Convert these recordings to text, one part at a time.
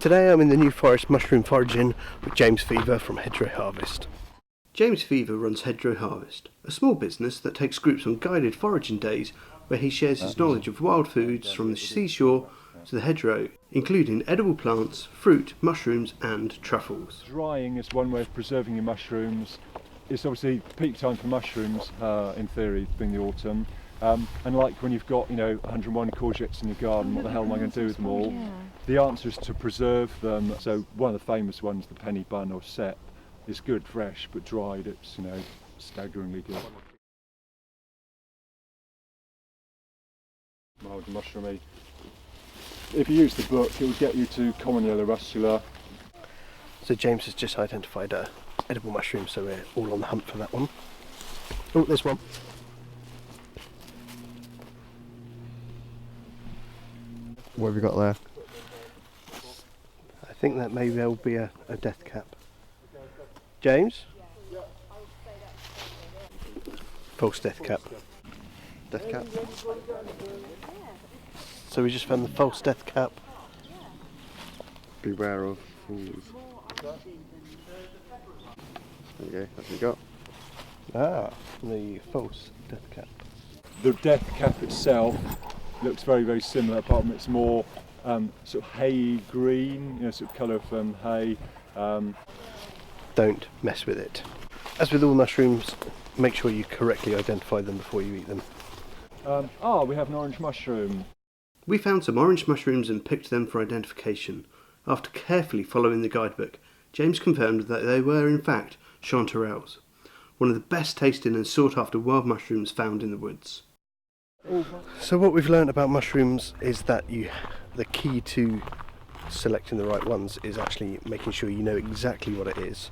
Today I'm in the New Forest mushroom foraging with James Fever from Hedgerow Harvest. James Fever runs Hedgerow Harvest, a small business that takes groups on guided foraging days where he shares his knowledge of wild foods from the seashore to the hedgerow, including edible plants, fruit, mushrooms and truffles. Drying is one way of preserving your mushrooms. It's obviously peak time for mushrooms, in theory, being the autumn. And like when you've got, 101 courgettes in your garden, what the hell am I going to do with them all? Yeah. The answer is to preserve them. So one of the famous ones, the penny bun or sep, is good fresh, but dried it's, staggeringly good. Mild and mushroomy. If you use the book, it will get you to common yellow russula. So James has just identified edible mushrooms, so we're all on the hunt for that one. Oh, there's one. What have you got there? I think that may well be a death cap. James? False death cap. Death cap? So we just found the false death cap. Beware of fools. There you go, that's what you got. Ah, the false death cap. The death cap itself looks very, very similar, apart from it's more sort of hay green, sort of colour of hay. Don't mess with it. As with all mushrooms, make sure you correctly identify them before you eat them. We have an orange mushroom. We found some orange mushrooms and picked them for identification. After carefully following the guidebook, James confirmed that they were in fact chanterelles, one of the best tasting and sought after wild mushrooms found in the woods. So what we've learned about mushrooms is that the key to selecting the right ones is actually making sure you know exactly what it is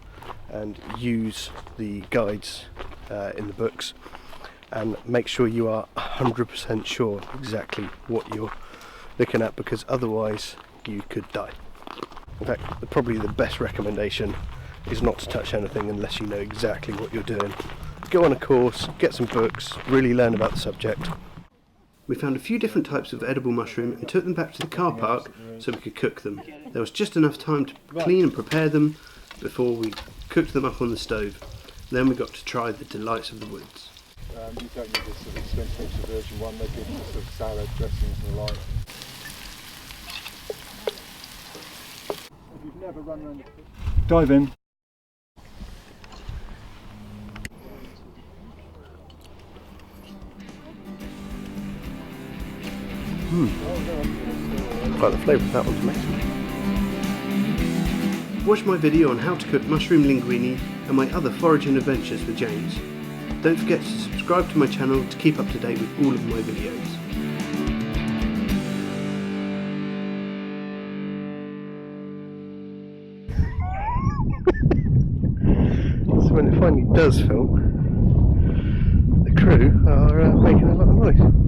and use the guides in the books and make sure you are 100% sure exactly what you're looking at, because otherwise you could die. In fact, probably the best recommendation is not to touch anything unless you know exactly what you're doing. Go on a course, get some books, really learn about the subject. We found a few different types of edible mushroom and took them back to the car park so we could cook them. There was just enough time to clean and prepare them before we cooked them up on the stove. Then we got to try the delights of the woods. You don't need this sort of expensive version one, they give sort of salad dressings and the like. If you've never run around, dive in. Quite the flavour of that one's amazing. Watch my video on how to cook mushroom linguine and my other foraging adventures with James. Don't forget to subscribe to my channel to keep up to date with all of my videos. So when it finally does film, the crew are making a lot of noise.